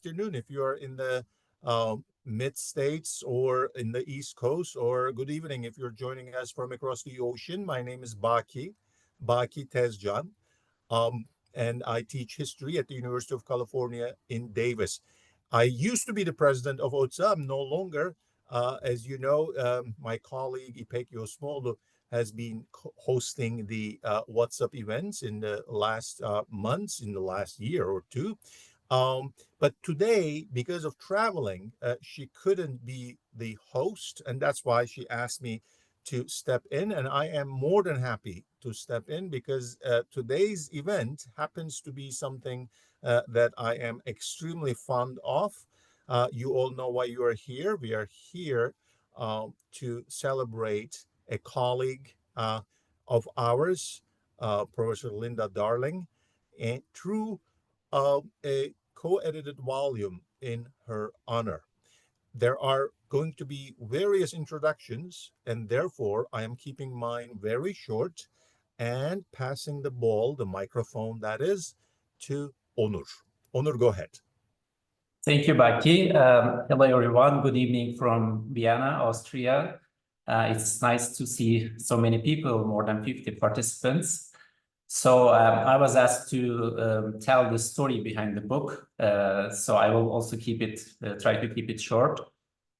afternoon if you're in the mid states or in the East Coast, or good evening if you're joining us from across the ocean. My name is Baki Tezcan, and I teach history at the University of California in Davis. I used to be the president of OTSA. I'm no longer. As you know, my colleague İpek Yosmoğlu has been hosting the WOT'SAp events in the last months, in the last year or two. But today, because of traveling, she couldn't be the host, and that's why she asked me to step in, and I am more than happy to step in because today's event happens to be something that I am extremely fond of. You all know why you are here. We are here to celebrate a colleague of ours, Professor Linda Darling, and through a co-edited volume in her honor. There are going to be various introductions, and therefore I am keeping mine very short and passing the ball, the microphone that is, to Onur. Onur, go ahead. Thank you, Baki. Hello, everyone. Good evening from Vienna, Austria. It's nice to see so many people, more than 50 participants. So I was asked to tell the story behind the book. So I will also try to keep it short.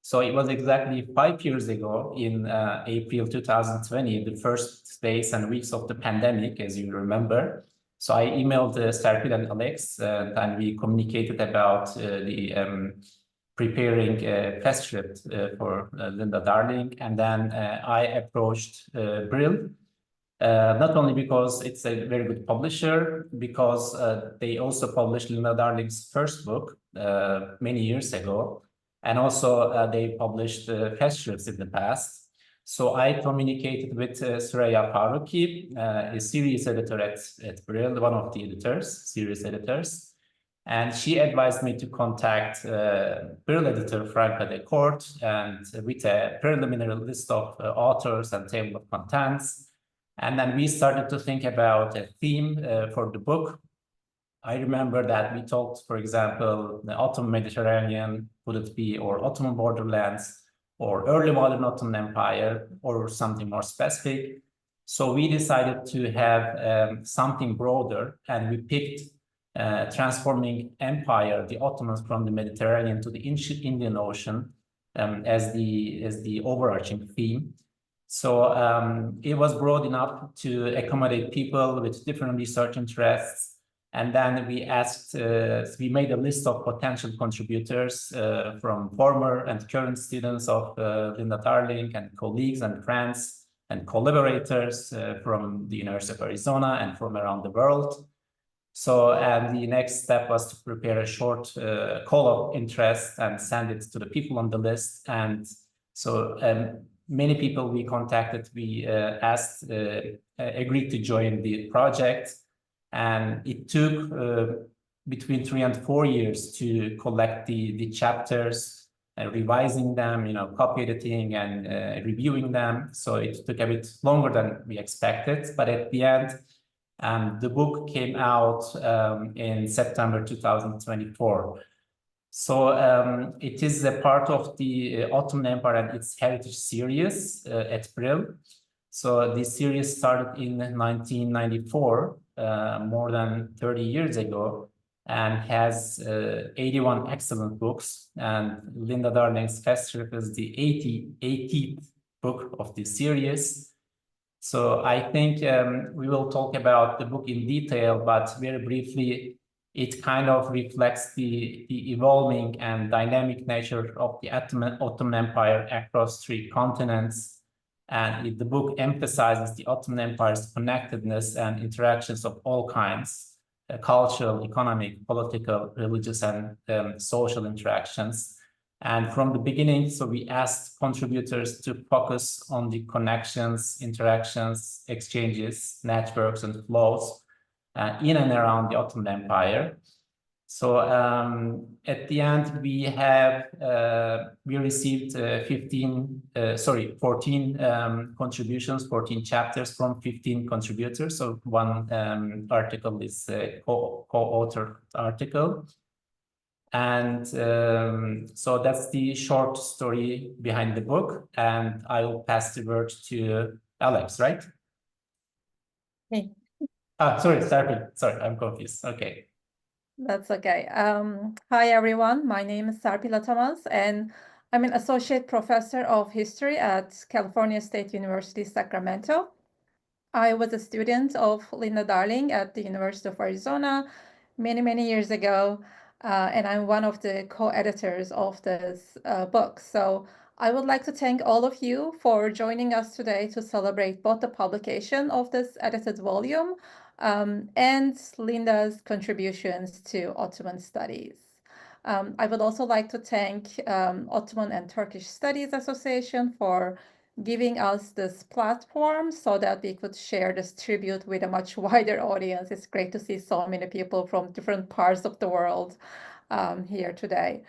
So it was exactly 5 years ago in April 2020, the first days and weeks of the pandemic, as you remember. So I emailed Serpil and Alex, and we communicated about the preparing test script for Linda Darling. And then I approached Brill, not only because it's a very good publisher, because they also published Linda Darling's first book many years ago. And also they published test scripts in the past. So I communicated with Süreyya Faruqi, a series editor at Brill, one of the series editors. And she advised me to contact Brill editor Franca de Court, and with a preliminary list of authors and table of contents. And then we started to think about a theme for the book. I remember that we talked, for example, the Ottoman Mediterranean, would it be, or Ottoman borderlands, or early modern Ottoman Empire, or something more specific. So we decided to have something broader, and we picked transforming empire, the Ottomans from the Mediterranean to the Indian Ocean as the overarching theme. So it was broad enough to accommodate people with different research interests. And then we made a list of potential contributors from former and current students of Linda Darling, and colleagues and friends and collaborators from the University of Arizona and from around the world. So the next step was to prepare a short call of interest and send it to the people on the list. And so many people we contacted, we asked, agreed to join the project. And it took between 3 and 4 years to collect the chapters, revising them, copy editing and reviewing them. So it took a bit longer than we expected. But at the end, the book came out in September 2024. So it is a part of the Ottoman Empire and its heritage series at Brill. So this series started in 1994, more than 30 years ago, and has 81 excellent books. And Linda Darling's test script is the 80th book of this series. So I think we will talk about the book in detail, but very briefly, it kind of reflects the evolving and dynamic nature of the Ottoman Empire across 3 continents. And the book emphasizes the Ottoman Empire's connectedness and interactions of all kinds, cultural, economic, political, religious, and social interactions. And from the beginning, so we asked contributors to focus on the connections, interactions, exchanges, networks, and flows in and around the Ottoman Empire. So at the end, we received 14 contributions, 14 chapters from 15 contributors. So one article is a co-authored article. And so that's the short story behind the book. And I will pass the word to Alex, right? Hey. Sorry, Serpil. Sorry, I'm confused. Okay. That's okay. Hi, everyone. My name is Serpil Atamaz, and I'm an associate professor of history at California State University, Sacramento. I was a student of Linda Darling at the University of Arizona many, many years ago, and I'm one of the co-editors of this book. So I would like to thank all of you for joining us today to celebrate both the publication of this edited volume and Linda's contributions to Ottoman studies. I would also like to thank Ottoman and Turkish Studies Association for giving us this platform so that we could share this tribute with a much wider audience. It's great to see so many people from different parts of the world here today.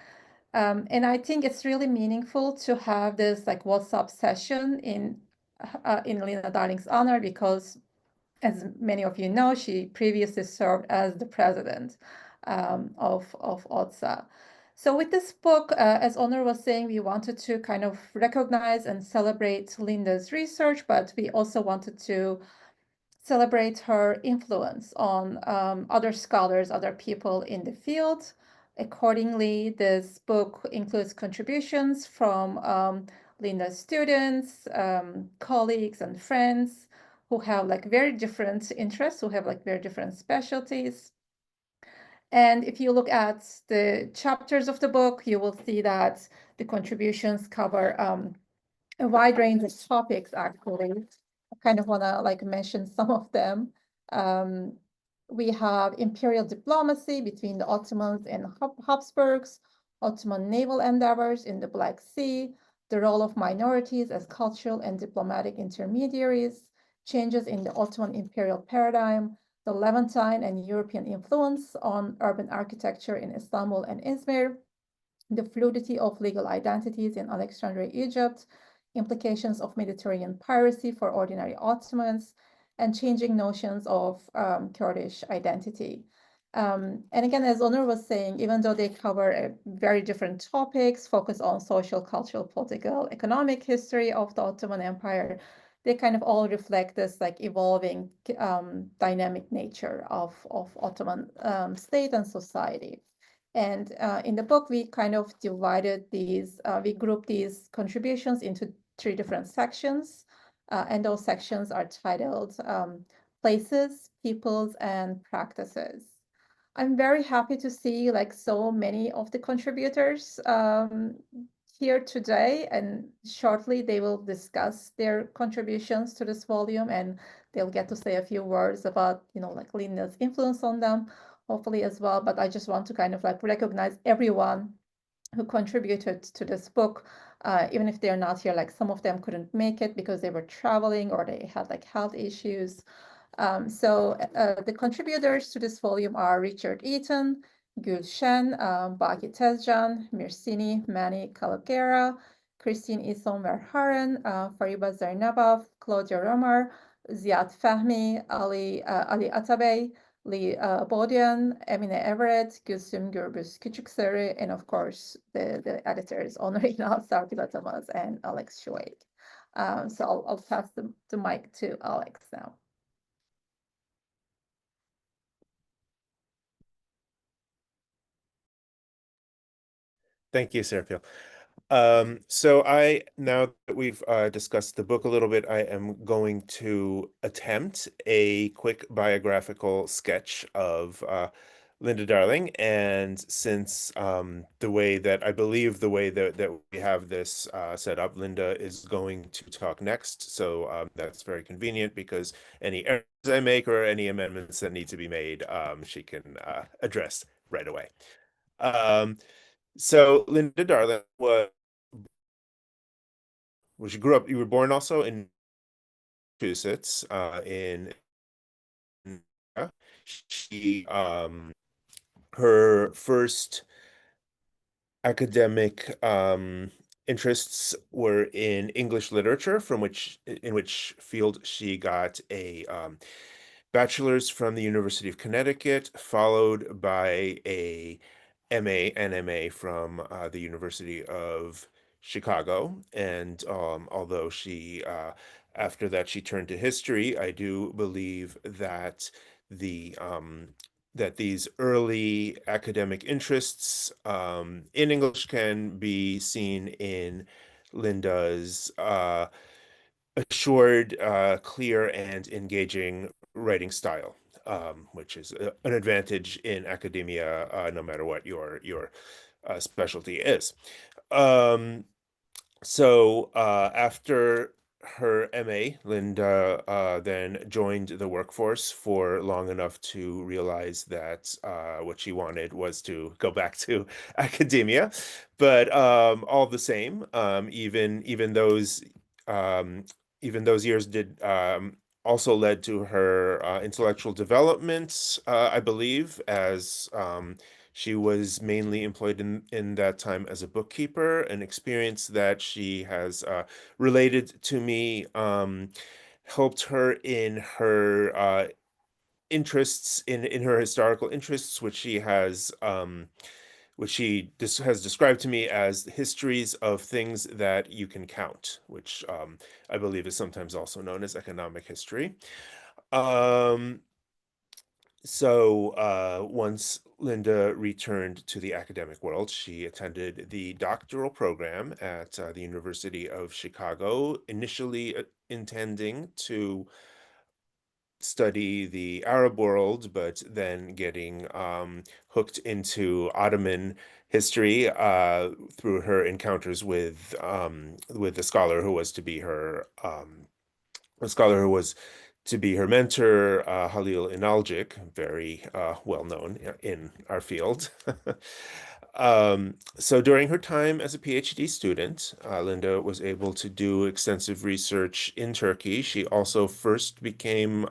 And I think it's really meaningful to have this like WOT'SAp session in Lina Darling's honor because, as many of you know, she previously served as the president of OTSA. So with this book, as Onur was saying, we wanted to kind of recognize and celebrate Linda's research, but we also wanted to celebrate her influence on other scholars, other people in the field. Accordingly, this book includes contributions from Linda's students, colleagues, and friends who have like very different interests, who have like very different specialties. And if you look at the chapters of the book, you will see that the contributions cover a wide range of topics, actually. I kind of want to like mention some of them. We have imperial diplomacy between the Ottomans and Habsburgs, Ottoman naval endeavors in the Black Sea, the role of minorities as cultural and diplomatic intermediaries, changes in the Ottoman imperial paradigm, the Levantine and European influence on urban architecture in Istanbul and Izmir, the fluidity of legal identities in Alexandria, Egypt, implications of Mediterranean piracy for ordinary Ottomans, and changing notions of Kurdish identity. And again, as Onur was saying, even though they cover very different topics, focus on social, cultural, political, economic history of the Ottoman Empire, they kind of all reflect this like evolving dynamic nature of Ottoman state and society. And in the book, we kind of divided these, we grouped these contributions into 3 different sections. And those sections are titled Places, Peoples, and Practices. I'm very happy to see like so many of the contributors here today, and shortly they will discuss their contributions to this volume and they'll get to say a few words about, you know, like Linda's influence on them, hopefully as well. But I just want to kind of like recognize everyone who contributed to this book, even if they're not here. Like some of them couldn't make it because they were traveling or they had like health issues. So the contributors to this volume are Richard Eaton, Gülşen, Baki Tezcan, Mirsini Mani Kalagera, Christine İsom Verharen, Fariba Zainabov, Claudia Romar, Ziad Fahmi, Ali Atabey, Lee Bodian, Emine Everett, Gülsüm Gürbüz Küçüksarı, and of course the editors Onur İnal, Serpil Atamaz, and Alex Schweig. So I'll pass the mic to Alex now. Thank you, Serpil. So now that we've discussed the book a little bit, I am going to attempt a quick biographical sketch of Linda Darling. And since the way that we have this set up, Linda is going to talk next. So that's very convenient because any errors I make or any amendments that need to be made, she can address right away. So Linda Darling you were born also in Massachusetts, she her first academic interests were in English literature, in which field she got a bachelor's from the University of Connecticut, followed by a MA and MA from the University of Chicago. And although she, after that, she turned to history, I do believe that that these early academic interests in English can be seen in Linda's assured, clear, and engaging writing style, which is an advantage in academia, no matter what your specialty is. So after her MA, Linda then joined the workforce for long enough to realize that what she wanted was to go back to academia. But all the same, um, even those years did also led to her intellectual development, I believe, as she was mainly employed in that time as a bookkeeper, an experience that she has related to me, helped her in her interests, in her historical interests, which she has described to me as histories of things that you can count, which I believe is sometimes also known as economic history. So once Linda returned to the academic world, she attended the doctoral program at the University of Chicago, initially intending to study the Arab world, but then getting hooked into Ottoman history through her encounters with the scholar who was to be her a scholar who was to be her mentor, Halil İnalcik, very well known in our field. So during her time as a PhD student, Linda was able to do extensive research in Turkey. She also first became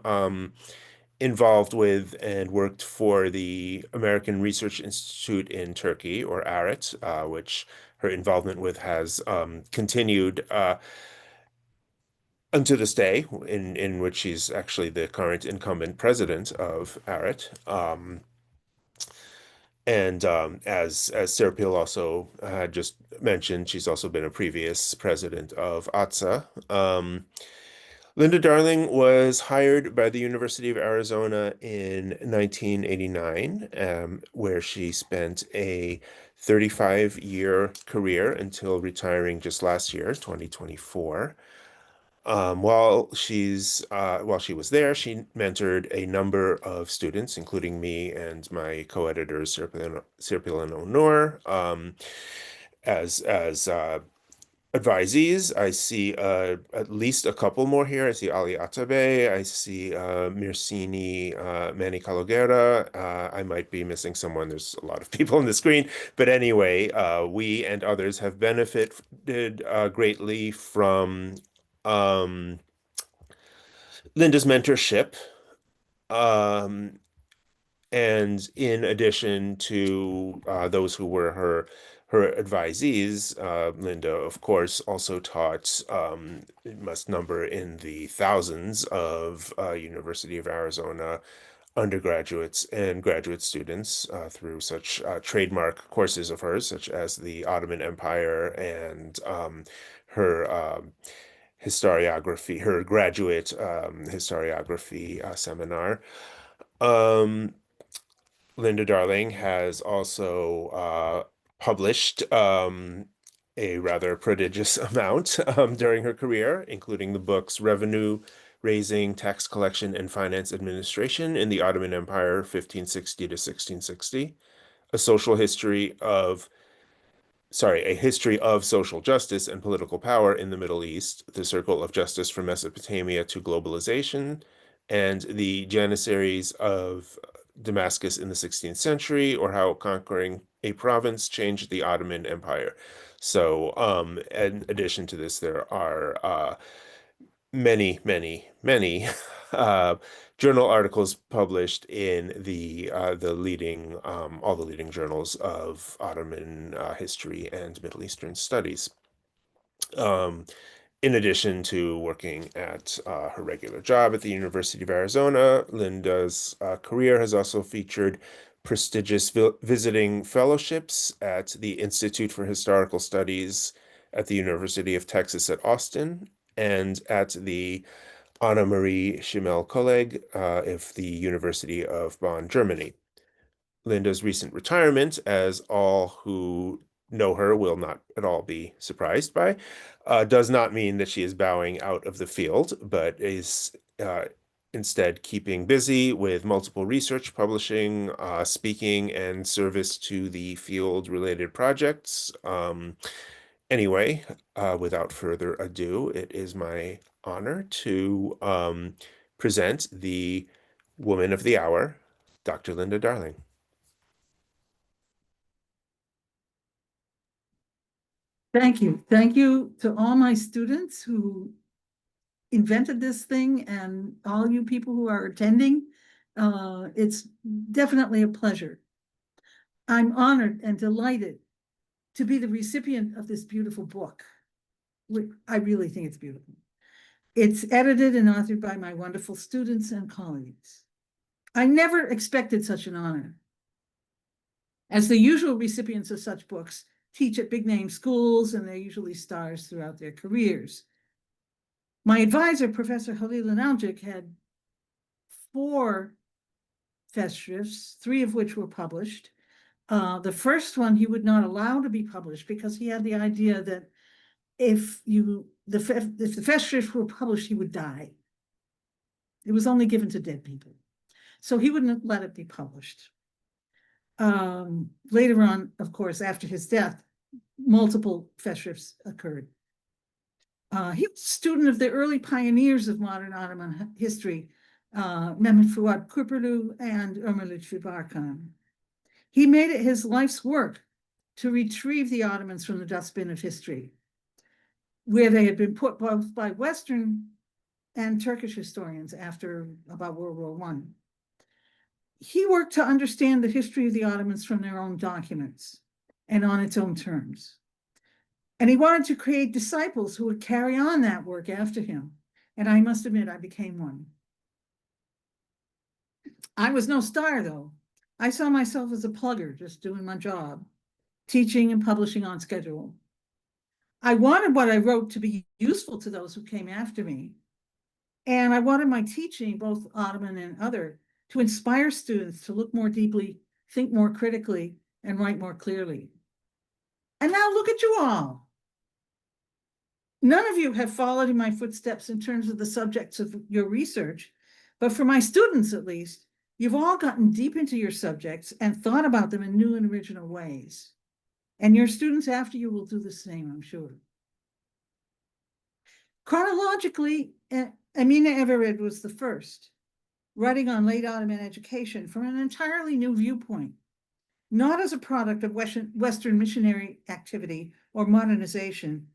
involved with and worked for the American Research Institute in Turkey, or ARIT, which her involvement with has continued unto this day, in which she's actually the current incumbent president of ARIT. And as Serpil also had just mentioned, she's also been a previous president of OTSA. Linda Darling was hired by the University of Arizona in 1989, where she spent a 35-year career until retiring just last year, 2024. While she was there, she mentored a number of students, including me and my co-editors, Serpil and Onur, as advisees. I see at least a couple more here. I see Ali Atabe. I see Mirsini Manny Calogera. I might be missing someone. There's a lot of people on the screen. But anyway, we and others have benefited greatly from Linda's mentorship. And in addition to those who were her advisees, Linda, of course, also taught, it must number in the thousands of University of Arizona undergraduates and graduate students through such trademark courses of hers, such as the Ottoman Empire and her historiography, her graduate historiography seminar. Linda Darling has also published a rather prodigious amount during her career, including the books Revenue Raising, Tax Collection, and Finance Administration in the Ottoman Empire, 1560 to 1660, a history of social justice and political power in the Middle East, the circle of justice from Mesopotamia to globalization, and the Janissaries of Damascus in the 16th century, or how conquering a province changed the Ottoman Empire. So, in addition to this, there are many, many, many journal articles published in the leading all the leading journals of Ottoman history and Middle Eastern studies. In addition to working at her regular job at the University of Arizona, Linda's career has also featured prestigious visiting fellowships at the Institute for Historical Studies at the University of Texas at Austin and at the Annemarie Schimmel Kolleg of the University of Bonn, Germany. Linda's recent retirement, as all who know her will not at all be surprised by, does not mean that she is bowing out of the field, but is instead keeping busy with multiple research, publishing, speaking, and service to the field-related projects. Anyway, without further ado, it is my honor to present the Woman of the Hour, Dr. Linda Darling. Thank you. Thank you to all my students who invented this thing and all you people who are attending. It's definitely a pleasure. I'm honored and delighted to be the recipient of this beautiful book. I really think it's beautiful. It's edited and authored by my wonderful students and colleagues. I never expected such an honor. As the usual recipients of such books teach at big name schools, and they're usually stars throughout their careers. My advisor, Professor Halil İnal, had 4 festivals, 3 of which were published. The first one he would not allow to be published because he had the idea that if the festivals were published, he would die. It was only given to dead people. So he wouldn't let it be published. Later on, of course, after his death, multiple festivals occurred. He was a student of the early pioneers of modern Ottoman history, Mehmet Fuad Kurpulu and Ömer Lütfi Barkan. He made it his life's work to retrieve the Ottomans from the dustbin of history, where they had been put both by Western and Turkish historians after about World War I. He worked to understand the history of the Ottomans from their own documents and on its own terms. And he wanted to create disciples who would carry on that work after him. And I must admit, I became one. I was no star, though. I saw myself as a plugger, just doing my job, teaching and publishing on schedule. I wanted what I wrote to be useful to those who came after me. And I wanted my teaching, both Ottoman and other, to inspire students to look more deeply, think more critically, and write more clearly. And now look at you all. None of you have followed in my footsteps in terms of the subjects of your research, but for my students at least, you've all gotten deep into your subjects and thought about them in new and original ways. And your students after you will do the same, I'm sure. Chronologically, Amina Everett was the first, writing on late Ottoman education from an entirely new viewpoint, not as a product of Western missionary activity or modernization,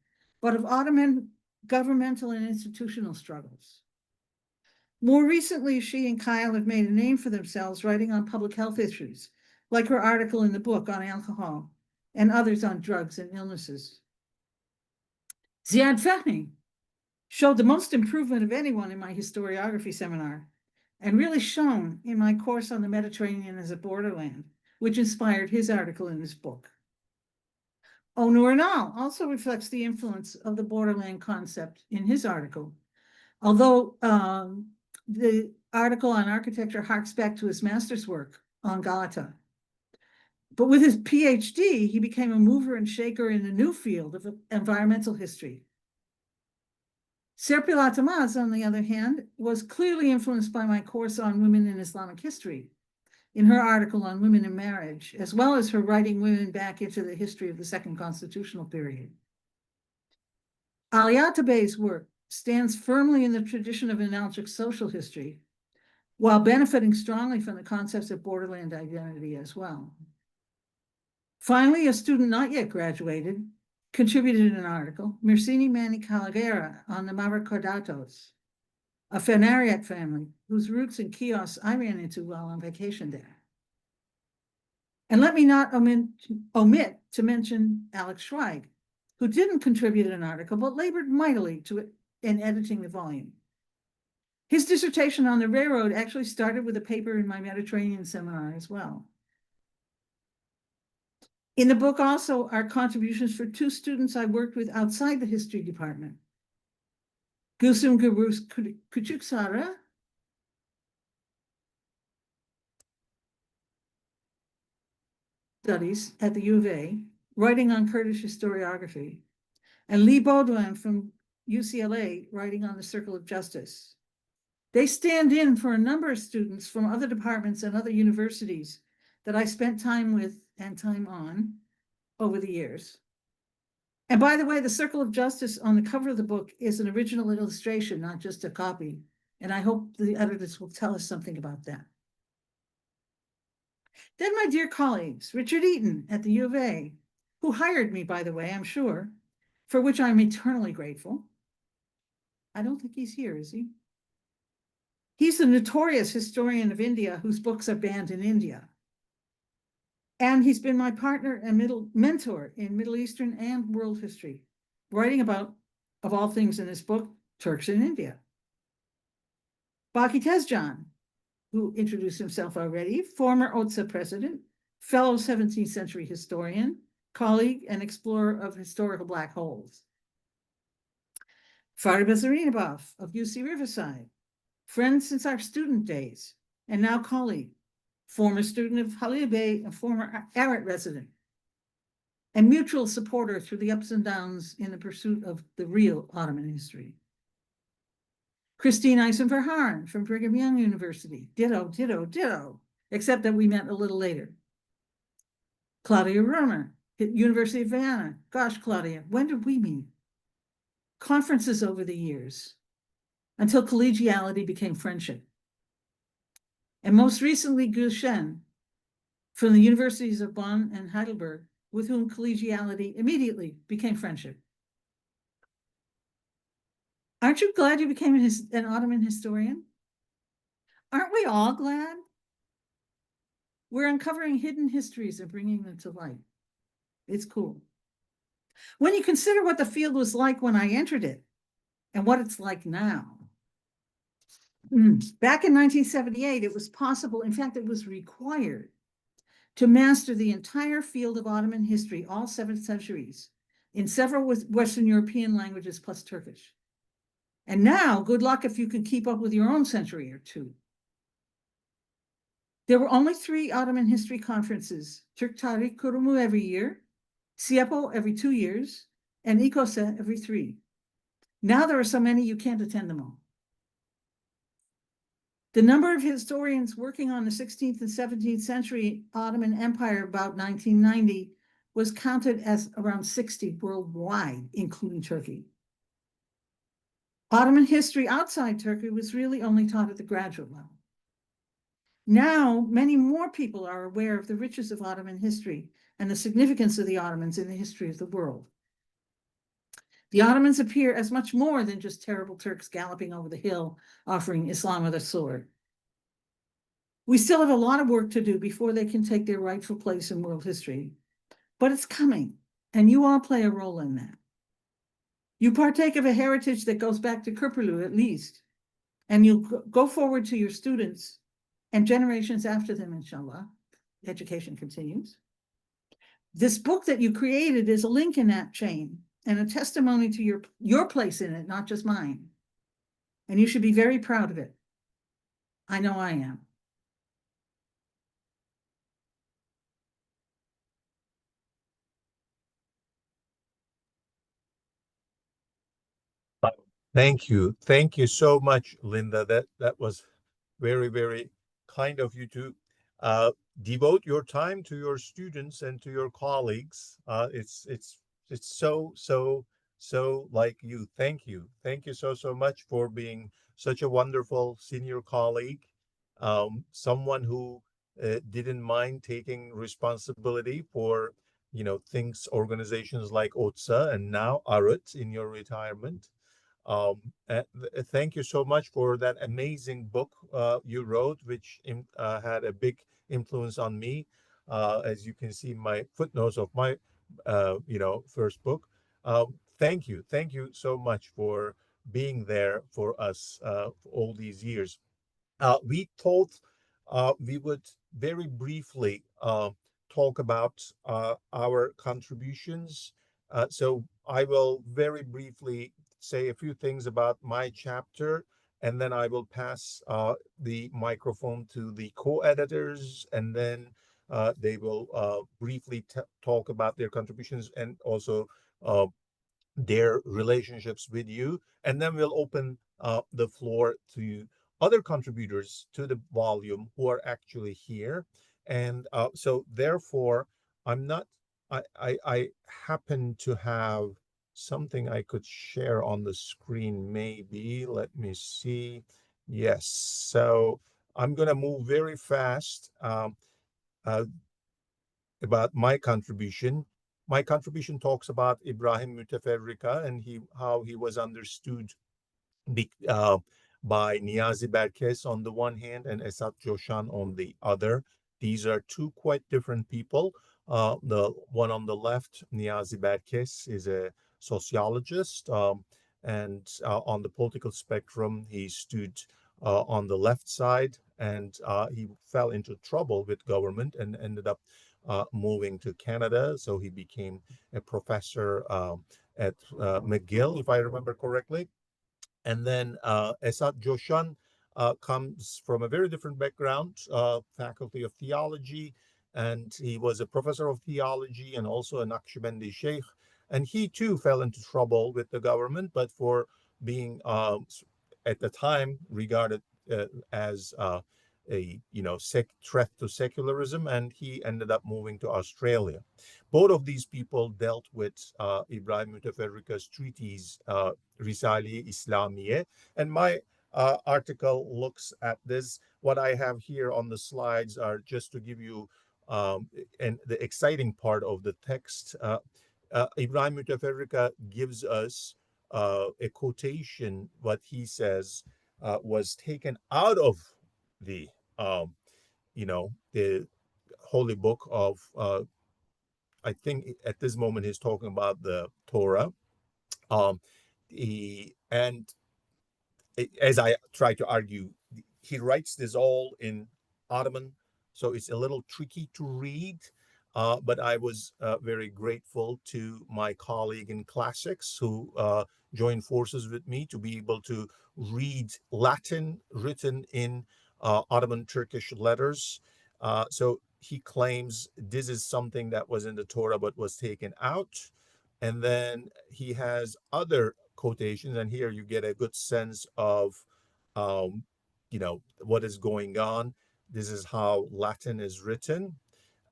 but of Ottoman governmental and institutional struggles. More recently, she and Kyle have made a name for themselves writing on public health issues, like her article in the book on alcohol and others on drugs and illnesses. Ziad Fahmy showed the most improvement of anyone in my historiography seminar, and really shone in my course on the Mediterranean as a borderland, which inspired his article in his book. Onur İnal also reflects the influence of the borderland concept in his article, although the article on architecture harks back to his master's work on Galata. But with his PhD, he became a mover and shaker in a new field of environmental history. Serpil Atamaz, on the other hand, was clearly influenced by my course on women in Islamic history in her article on women in marriage, as well as her writing women back into the history of the Second Constitutional Period. Ali Atabey's work stands firmly in the tradition of analgic social history, while benefiting strongly from the concepts of borderland identity as well. Finally, a student not yet graduated contributed an article, Mirsini Mani Caligera, on the Mavrocordatos, a Phanariot family whose roots in Chios I ran into while on vacation there. And let me not omit to mention Alex Schweig, who didn't contribute an article, but labored mightily in editing the volume. His dissertation on the railroad actually started with a paper in my Mediterranean seminar as well, In the book also are contributions for two students I worked with outside the history department. Gülsüm Gürbüz Küçüksara studies at the U of A, writing on Kurdish historiography, and Lee Baudouin from UCLA, writing on the Circle of Justice. They stand in for a number of students from other departments and other universities that I spent time with and time on over the years. And by the way, the Circle of Justice on the cover of the book is an original illustration, not just a copy. And I hope the editors will tell us something about that. Then my dear colleagues, Richard Eaton at the U of A, who hired me, by the way, I'm sure, for which I'm eternally grateful. I don't think he's here, is he? He's the notorious historian of India whose books are banned in India. And he's been my partner and mentor in Middle Eastern and world history, writing about, of all things in his book, Turks in India. Baki Tezcan, who introduced himself already, former OTSA president, fellow 17th century historian, colleague and explorer of historical black holes. Fariba Zarinabov of UC Riverside, friend since our student days, and now colleague, former student of Halil Bey, a former Arat resident, and mutual supporter through the ups and downs in the pursuit of the real Ottoman history. Christine Eisenverhaaren from Brigham Young University, ditto, ditto, ditto, except that we met a little later. Claudia Romer, University of Vienna. Gosh, Claudia, when did we meet? Conferences over the years, until collegiality became friendship. And most recently, Gu Shen from the universities of Bonn and Heidelberg, with whom collegiality immediately became friendship. Aren't you glad you became an Ottoman historian? Aren't we all glad? We're uncovering hidden histories and bringing them to light. It's cool. When you consider what the field was like when I entered it and what it's like now. Back in 1978, it was possible, in fact, it was required to master the entire field of Ottoman history, all 7 centuries, in several Western European languages plus Turkish. And now, good luck if you can keep up with your own century or two. There were only 3 Ottoman history conferences, Türk Tarih Kurumu every year, SIEPO every 2 years, and İKOSE every 3. Now there are so many you can't attend them all. The number of historians working on the 16th and 17th century Ottoman Empire about 1990 was counted as around 60 worldwide, including Turkey. Ottoman history outside Turkey was really only taught at the graduate level. Now, many more people are aware of the riches of Ottoman history and the significance of the Ottomans in the history of the world. The Ottomans appear as much more than just terrible Turks galloping over the hill, offering Islam with a sword. We still have a lot of work to do before they can take their rightful place in world history, but it's coming, and you all play a role in that. You partake of a heritage that goes back to Köprülü at least, and you go forward to your students and generations after them, inshallah. Education continues. This book that you created is a link in that chain and a testimony to your place in it, not just mine. And you should be very proud of it. I know I am. Thank you. Thank you so much, Linda. That was very, very kind of you to devote your time to your students and to your colleagues. It's so like you. Thank you. Thank you so much for being such a wonderful senior colleague, someone who didn't mind taking responsibility for, things, organizations like OTSA and now ARUT in your retirement. Thank you so much for that amazing book you wrote, which had a big influence on me. As you can see, my footnotes of my, first book. Thank you so much for being there for us for all these years. We thought we would very briefly talk about our contributions. So I will very briefly say a few things about my chapter, and then I will pass the microphone to the co-editors, and then they will briefly talk about their contributions and also their relationships with you. And then we'll open the floor to other contributors to the volume who are actually here. And so therefore, I happen to have something I could share on the screen, maybe. Let me see. Yes. So I'm going to move very fast uh, about my contribution. My contribution talks about Ibrahim Müteferrika and how he was understood by Niyazi Berkes on the one hand and Esat Joshan on the other. These are two quite different people. The one on the left, Niyazi Berkes, is a sociologist, and on the political spectrum, he stood on the left side, and he fell into trouble with government and ended up moving to Canada. So he became a professor at McGill, if I remember correctly. And then Esat Joshan comes from a very different background, faculty of theology, and he was a professor of theology and also a Naqshbandi sheikh. And he too fell into trouble with the government, but for being at the time regarded as a threat to secularism, and he ended up moving to Australia. Both of these people dealt with Ibrahim Müteferrika's treatise Risale-i Islamiye, and my article looks at this. What I have here on the slides are just to give you and the exciting part of the text. Ibrahim Müteferrika gives us a quotation. What he says was taken out of the the holy book of I think at this moment he's talking about the Torah. And as I try to argue, he writes this all in Ottoman, so it's a little tricky to read. But I was very grateful to my colleague in classics who joined forces with me to be able to read Latin written in Ottoman Turkish letters. So he claims this is something that was in the Torah but was taken out. And then he has other quotations, and here you get a good sense of, what is going on. This is how Latin is written,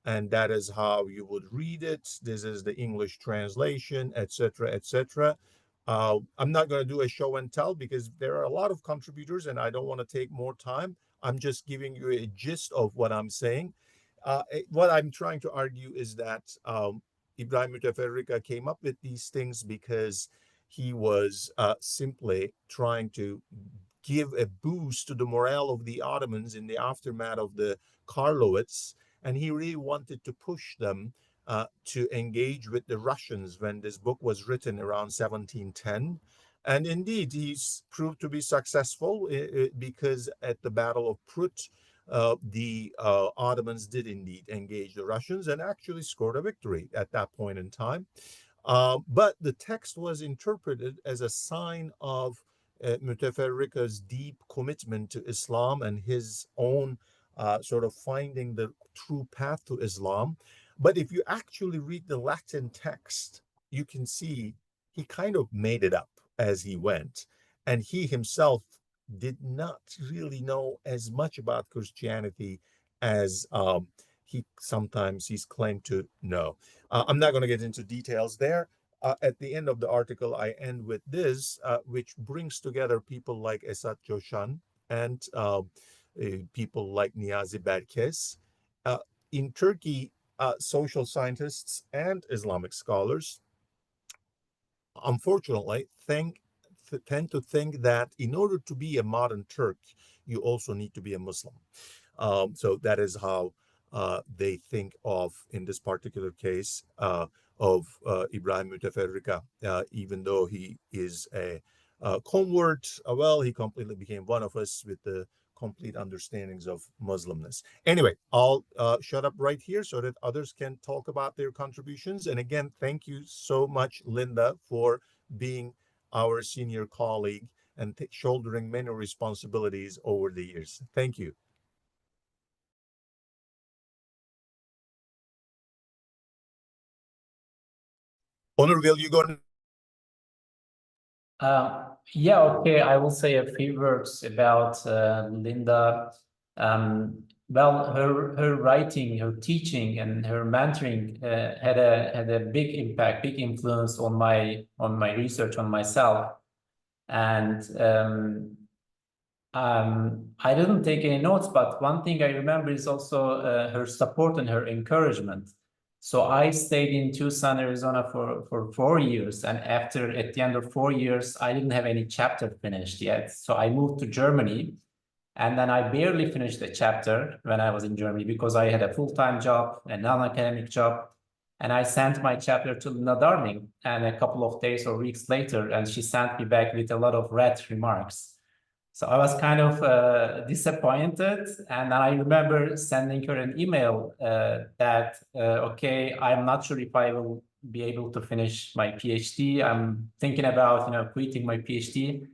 and that is how you would read it. This is the English translation, etc., etc. I'm not going to do a show and tell because there are a lot of contributors, and I don't want to take more time. I'm just giving you a gist of what I'm saying. What I'm trying to argue is that Ibrahim Müteferrika came up with these things because he was simply trying to give a boost to the morale of the Ottomans in the aftermath of the Karlovids, and he really wanted to push them to engage with the Russians when this book was written around 1710. And indeed, he's proved to be successful because at the Battle of Prut, the Ottomans did indeed engage the Russians and actually scored a victory at that point in time. But the text was interpreted as a sign of Müteferrika's deep commitment to Islam and his own sort of finding the true path to Islam. But if you actually read the Latin text, you can see he kind of made it up as he went. And he himself did not really know as much about Christianity as he's claimed to know. I'm not going to get into details there. At the end of the article, I end with this, which brings together people like Esat Joshan and people like Niyazi Berkes. In Turkey, social scientists and Islamic scholars, unfortunately, tend to think that in order to be a modern Turk, you also need to be a Muslim. So that is how they think of, in this particular case, of Ibrahim Müteferrika, even though he is a convert. Well, he completely became one of us with the complete understandings of Muslimness. Anyway, I'll shut up right here so that others can talk about their contributions. And again, thank you so much, Linda, for being our senior colleague and shouldering many responsibilities over the years. Thank you. Onur, will you go? Yeah, okay. I will say a few words about Linda. Well, her writing, her teaching, and her mentoring had a big impact, big influence on my research, on myself. And I didn't take any notes, but one thing I remember is also her support and her encouragement. So I stayed in Tucson, Arizona for 4 years. And at the end of 4 years, I didn't have any chapter finished yet. So I moved to Germany. And then I barely finished the chapter when I was in Germany because I had a full-time job, a non-academic job. And I sent my chapter to Linda Darling, and a couple of days or weeks later, and she sent me back with a lot of red remarks. So I was kind of disappointed. And then I remember sending her an email that, okay, I'm not sure if I will be able to finish my PhD. I'm thinking about, quitting my PhD.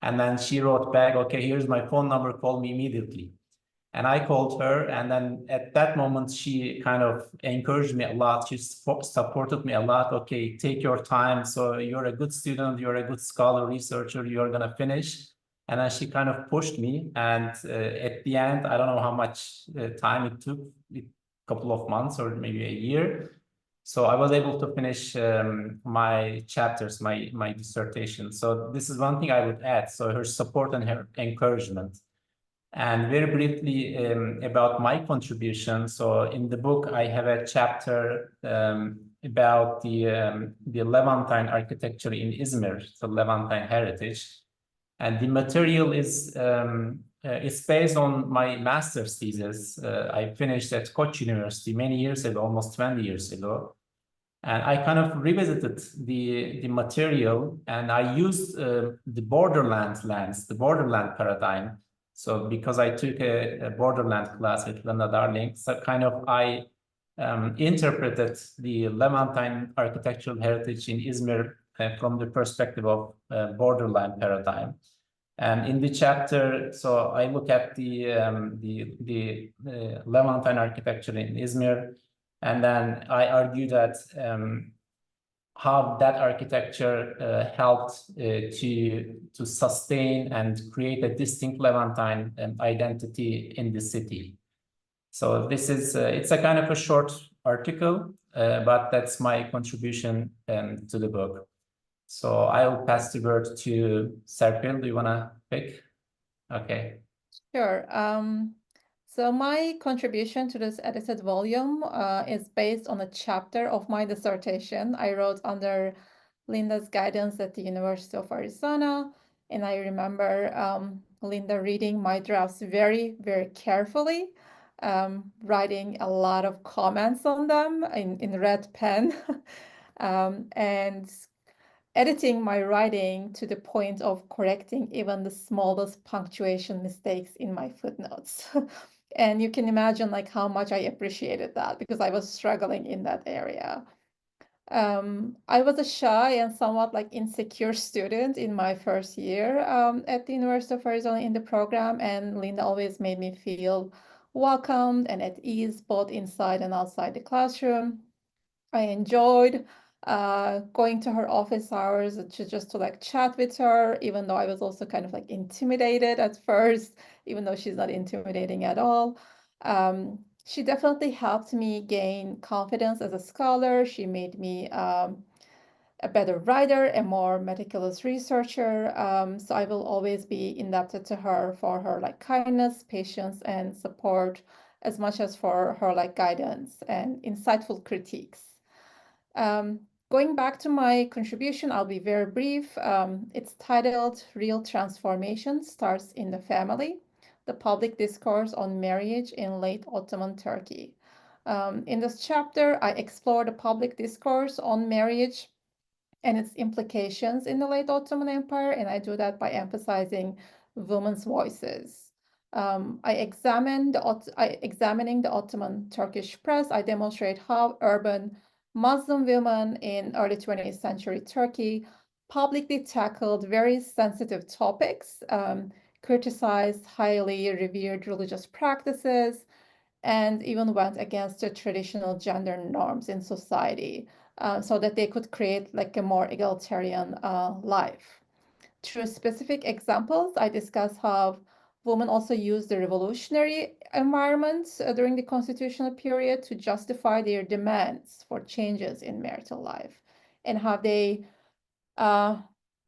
And then she wrote back, okay, here's my phone number, call me immediately. And I called her, and then at that moment, she kind of encouraged me a lot. She supported me a lot. Okay, take your time. So you're a good student, you're a good scholar, researcher, you're gonna finish. And then she kind of pushed me. And at the end, I don't know how much time it took, a couple of months or maybe a year. So I was able to finish my chapters, my dissertation. So this is one thing I would add. So her support and her encouragement. And very briefly about my contribution. So in the book, I have a chapter about the Levantine architecture in Izmir, the Levantine heritage. And the material is it's based on my master's thesis. I finished at Koç University many years ago, almost 20 years ago. And I kind of revisited the material, and I used the borderland lens, the borderland paradigm. So because I took a borderland class with Linda Darling, so kind of I interpreted the Levantine architectural heritage in Izmir from the perspective of borderland paradigm. And in the chapter, so I look at the Levantine architecture in Izmir, and then I argue that how that architecture helped to sustain and create a distinct Levantine identity in the city. So this is it's a kind of a short article, but that's my contribution to the book. So I'll pass the word to Serpil. Do you want to pick? Okay. Sure. So my contribution to this edited volume is based on a chapter of my dissertation I wrote under Linda's guidance at the University of Arizona. And I remember Linda reading my drafts very, very carefully, writing a lot of comments on them in red pen, and editing my writing to the point of correcting even the smallest punctuation mistakes in my footnotes. And you can imagine like how much I appreciated that because I was struggling in that area. I was a shy and somewhat like insecure student in my first year at the University of Arizona in the program, and Linda always made me feel welcomed and at ease both inside and outside the classroom. I enjoyed going to her office hours just to like chat with her, even though I was also kind of like intimidated at first, even though she's not intimidating at all. She definitely helped me gain confidence as a scholar. She made me a better writer, a more meticulous researcher. So I will always be indebted to her for her like kindness, patience, and support, as much as for her like guidance and insightful critiques. Going back to my contribution, I'll be very brief. It's titled Real Transformation Starts in the Family, the Public Discourse on Marriage in Late Ottoman Turkey. In this chapter, I explore the public discourse on marriage and its implications in the late Ottoman Empire, and I do that by emphasizing women's voices. Examining the Ottoman Turkish press, I demonstrate how urban Muslim women in early 20th century Turkey publicly tackled very sensitive topics, criticized highly revered religious practices, and even went against the traditional gender norms in society, so that they could create like a more egalitarian life. Through specific examples, I discuss how women also used the revolutionary environment during the constitutional period to justify their demands for changes in marital life, and how they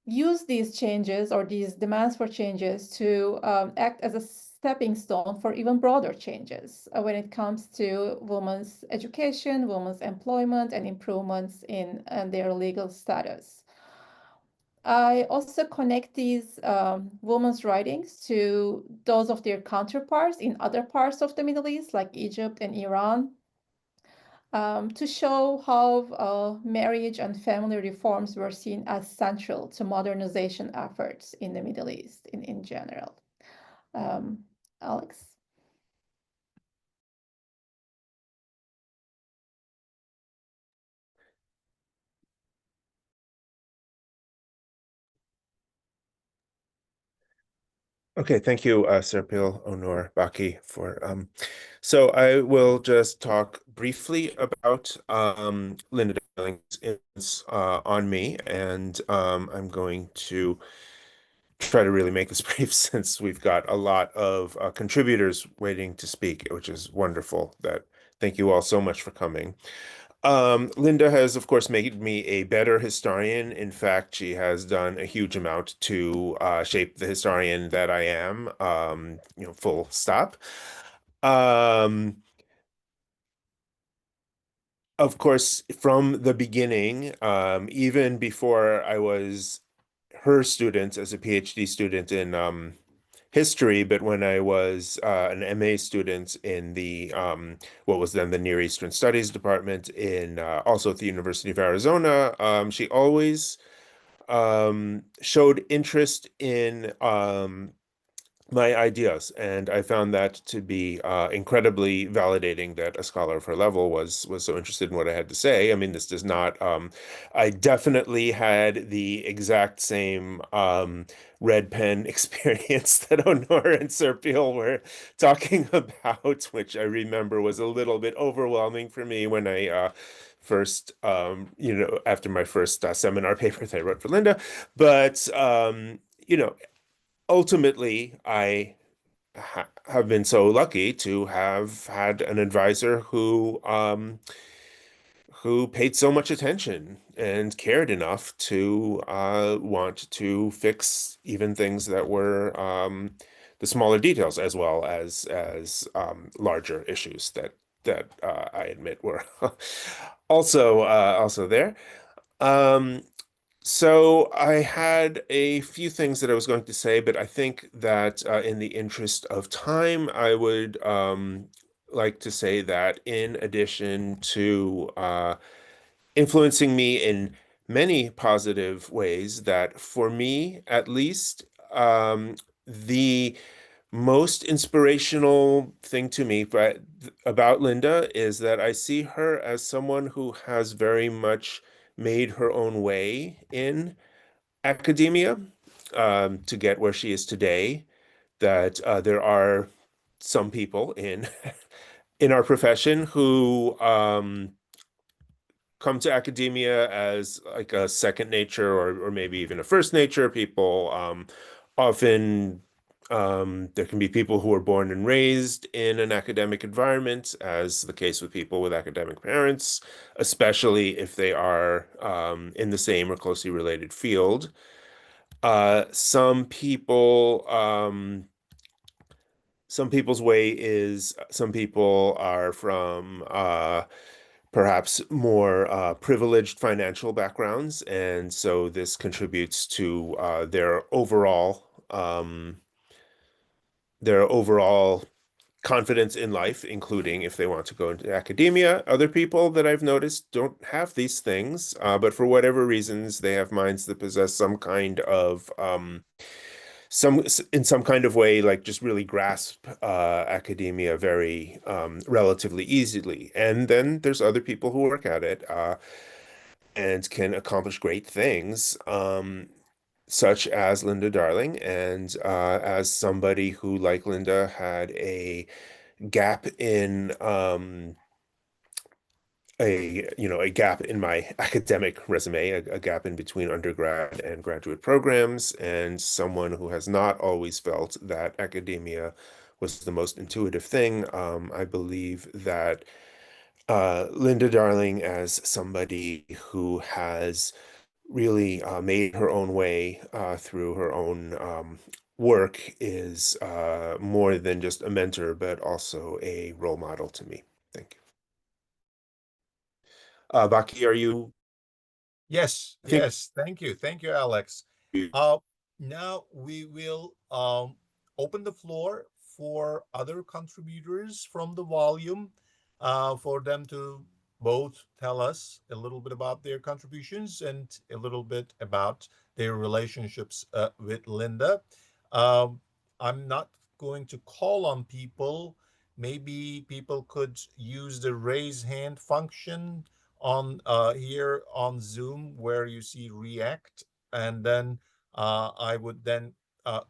use these changes or these demands for changes to act as a stepping stone for even broader changes when it comes to women's education, women's employment, and improvements in their legal status. I also connect these women's writings to those of their counterparts in other parts of the Middle East, like Egypt and Iran, to show how marriage and family reforms were seen as central to modernization efforts in the Middle East in general. Alex? Okay, thank you, Serpil, Onur, Baki, for so I will just talk briefly about Linda Darling's influence on me, and I'm going to try to really make this brief since we've got a lot of contributors waiting to speak, which is wonderful. Thank you all so much for coming. Linda has, of course, made me a better historian. In fact, she has done a huge amount to shape the historian that I am, full stop. Of course, from the beginning, even before I was her student as a PhD student in history, but when I was an MA student in the what was then the Near Eastern Studies department in also at the University of Arizona, she always showed interest in my ideas, and I found that to be incredibly validating that a scholar of her level was so interested in what I had to say. I mean, this does not. I definitely had the exact same red pen experience that Onur and Serpil were talking about, which I remember was a little bit overwhelming for me when I first, after my first seminar paper that I wrote for Linda, but ultimately, I have been so lucky to have had an advisor who paid so much attention and cared enough to want to fix even things that were the smaller details as well as larger issues that I admit were also there. So I had a few things that I was going to say, but I think that in the interest of time, I would like to say that in addition to influencing me in many positive ways, that for me, at least, the most inspirational thing to me about Linda is that I see her as someone who has very much made her own way in academia to get where she is today. That there are some people in in our profession who come to academia as like a second nature or maybe even a first nature. People often there can be people who are born and raised in an academic environment, as the case with people with academic parents, especially if they are in the same or closely related field. Some people's way is some people are from perhaps more privileged financial backgrounds, and so this contributes to their overall confidence in life, including if they want to go into academia. Other people that I've noticed don't have these things, but for whatever reasons, they have minds that possess some kind of in some kind of way, like just really grasp academia very relatively easily. And then there's other people who work at it and can accomplish great things, such as Linda Darling. And as somebody who, like Linda, had a gap in a gap in my academic resume, a gap in between undergrad and graduate programs, and someone who has not always felt that academia was the most intuitive thing. I believe that Linda Darling, as somebody who has really made her own way through her own work, is more than just a mentor, but also a role model to me. Thank you. Baki, are you? Yes, I think yes. Thank you. Thank you, Alex. Now we will open the floor for other contributors from the volume for them to both tell us a little bit about their contributions and a little bit about their relationships with Linda. Um, I'm not going to call on people. Maybe people could use the raise hand function on here on Zoom where you see react, and then I would then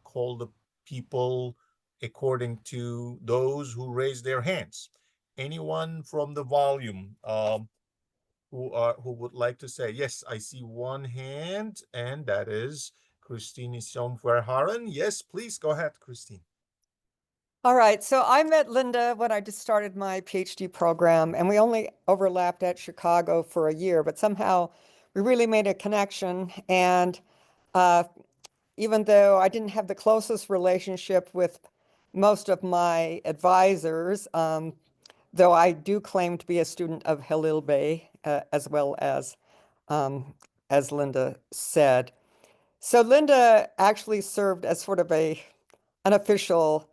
call the people according to those who raise their hands. Anyone from the volume who would like to say, yes, I see one hand, and that is Christine Somverharen. Yes, please go ahead, Christine. All right, so I met Linda when I just started my PhD program, and we only overlapped at Chicago for a year, but somehow we really made a connection. And even though I didn't have the closest relationship with most of my advisors, though I do claim to be a student of Halil Bey, as well as Linda said. So Linda actually served as sort of an unofficial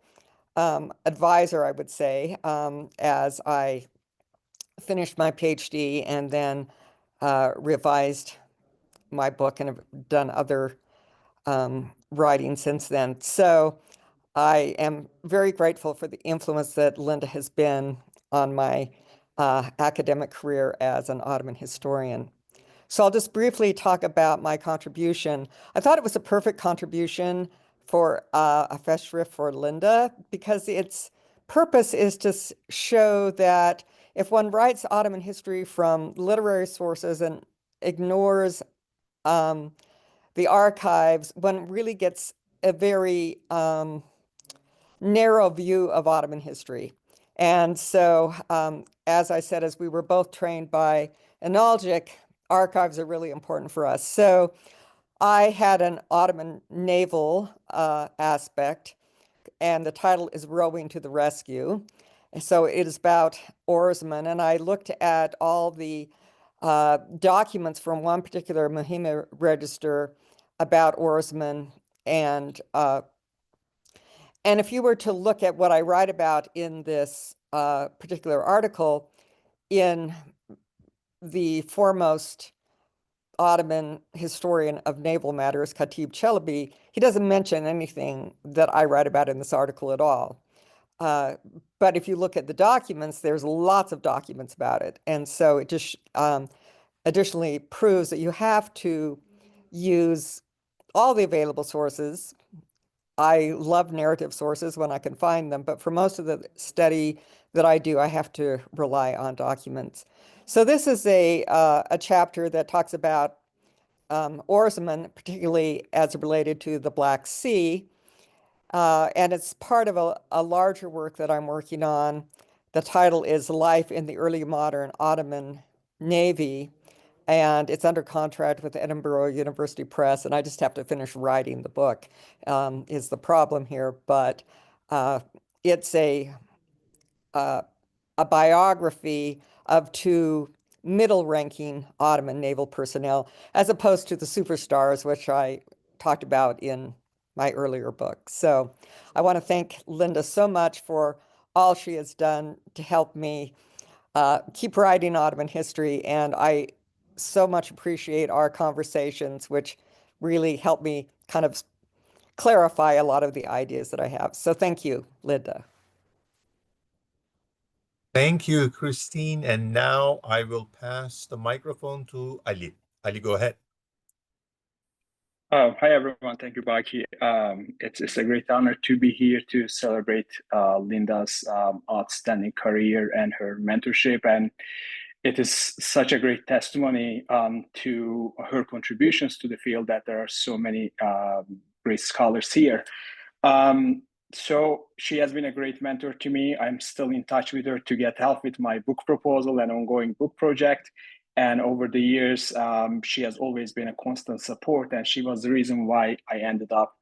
advisor, I would say, as I finished my PhD and then revised my book and have done other writing since then. So I am very grateful for the influence that Linda has been on my academic career as an Ottoman historian. So I'll just briefly talk about my contribution. I thought it was a perfect contribution for a festschrift for Linda, because its purpose is to show that if one writes Ottoman history from literary sources and ignores the archives, one really gets a very narrow view of Ottoman history. And so, as I said, as we were both trained by Inaljic, archives are really important for us. So I had an Ottoman naval aspect, and the title is Rowing to the Rescue. So it is about oarsmen, and I looked at all the documents from one particular Muhima register about oarsmen, and if you were to look at what I write about in this particular article, in the foremost Ottoman historian of naval matters, Khatib Çelebi, he doesn't mention anything that I write about in this article at all. But if you look at the documents, there's lots of documents about it. And so it just additionally proves that you have to use all the available sources. I love narrative sources when I can find them, but for most of the study that I do, I have to rely on documents. So this is a chapter that talks about oarsmen, particularly as related to the Black Sea. And it's part of a larger work that I'm working on. The title is Life in the Early Modern Ottoman Navy, and it's under contract with Edinburgh University Press, and I just have to finish writing the book, is the problem here. But it's a biography of two middle-ranking Ottoman naval personnel, as opposed to the superstars, which I talked about in my earlier book. So I want to thank Linda so much for all she has done to help me keep writing Ottoman history, and I so much appreciate our conversations, which really help me kind of clarify a lot of the ideas that I have. So thank you, Linda. Thank you, Christine. And now I will pass the microphone to Ali. Ali, go ahead. Hi, everyone. Thank you, Baki. It's a great honor to be here to celebrate Linda's outstanding career and her mentorship. And it is such a great testimony to her contributions to the field that there are so many great scholars here. So she has been a great mentor to me. I'm still in touch with her to get help with my book proposal and ongoing book project. And over the years, she has always been a constant support, and she was the reason why I ended up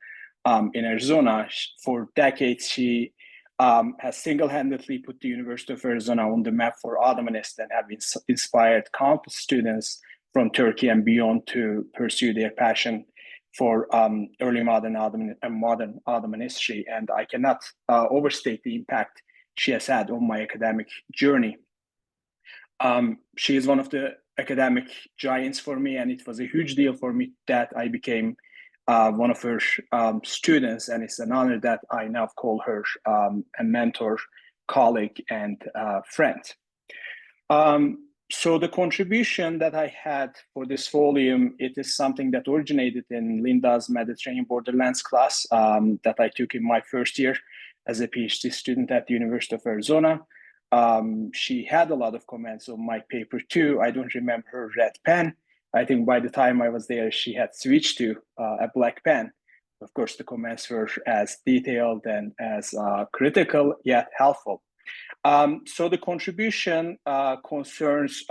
in Arizona. For decades, she has single-handedly put the University of Arizona on the map for Ottomanists and have inspired countless students from Turkey and beyond to pursue their passion for early modern Ottoman and modern Ottoman history. And I cannot overstate the impact she has had on my academic journey. She is one of the academic giants for me, and it was a huge deal for me that I became one of her students, and it's an honor that I now call her a mentor, colleague, and friend. So the contribution that I had for this volume, it is something that originated in Linda's Mediterranean Borderlands class that I took in my first year as a PhD student at the University of Arizona. She had a lot of comments on my paper too. I don't remember her red pen. I think by the time I was there, she had switched to a black pen. Of course, the comments were as detailed and as critical, yet helpful. So the contribution concerns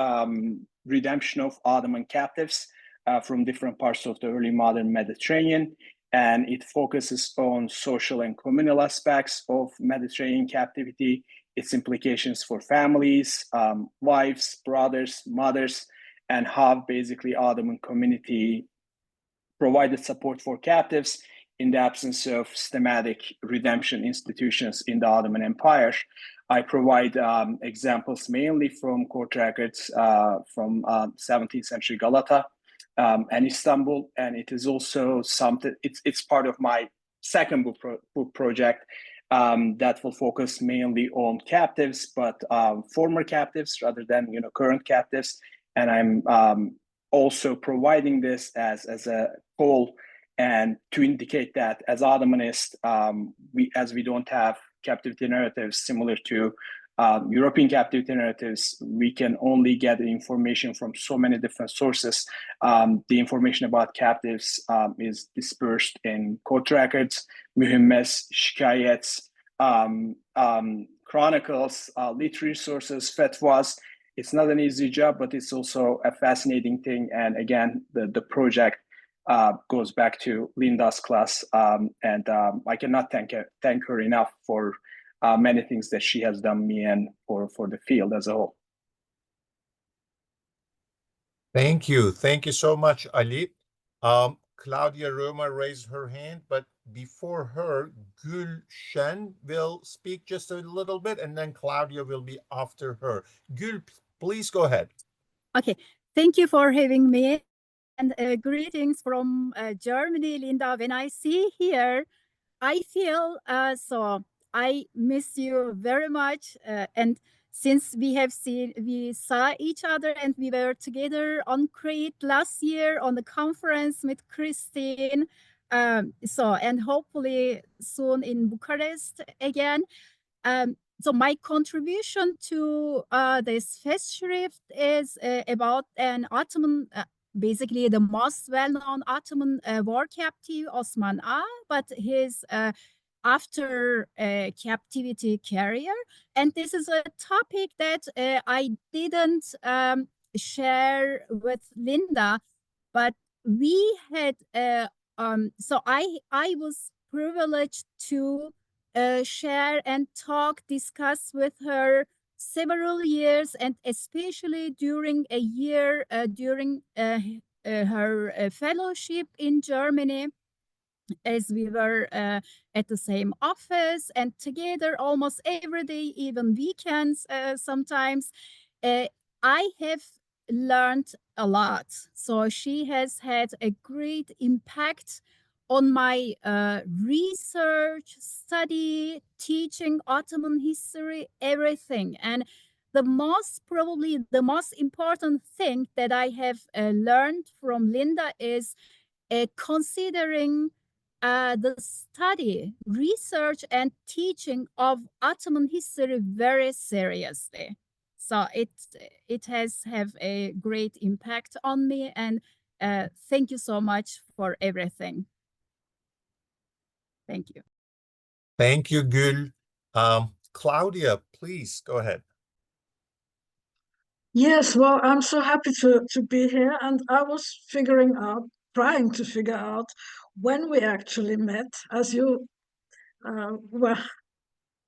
redemption of Ottoman captives from different parts of the early modern Mediterranean, and it focuses on social and communal aspects of Mediterranean captivity, its implications for families, wives, brothers, mothers, and how basically Ottoman community provided support for captives in the absence of systematic redemption institutions in the Ottoman Empire. I provide examples mainly from court records from 17th century Galata and Istanbul, and it is also something, it's part of my second book project that will focus mainly on captives, but former captives rather than current captives. And I'm also providing this as a goal and to indicate that as Ottomanists, we don't have captivity narratives similar to European captivity narratives, we can only get the information from so many different sources. The information about captives is dispersed in court records, muhimmes, shikayets, chronicles, literary sources, fatwas. It's not an easy job, but it's also a fascinating thing. And again, the project goes back to Linda's class, and I cannot thank her enough for many things that she has done me and for the field as a whole. Thank you. Thank you so much, Ali. Claudia Roma raised her hand, but before her, Gülşen will speak just a little bit, and then Claudia will be after her. Gül, please go ahead. Okay, thank you for having me. And greetings from Germany, Linda. When I see here, I feel so I miss you very much. And since we saw each other and we were together on Crete last year on the conference with Christine. And hopefully soon in Bucharest again. So my contribution to this festschrift is about an Ottoman, basically the most well-known Ottoman war captive, Osman Ağa, but his after captivity career. And this is a topic that I didn't share with Linda, but we had, so I was privileged to share and discuss with her several years, and especially during a year during her fellowship in Germany, as we were at the same office and together almost every day, even weekends sometimes. I have learned a lot. So she has had a great impact on my research, study, teaching Ottoman history, everything. And probably the most important thing that I have learned from Linda is considering the study, research, and teaching of Ottoman history very seriously. So it has have a great impact on me, and thank you so much for everything. Thank you. Thank you, Gül. Claudia, please go ahead. Yes, well, I'm so happy to be here, and I was trying to figure out when we actually met. As you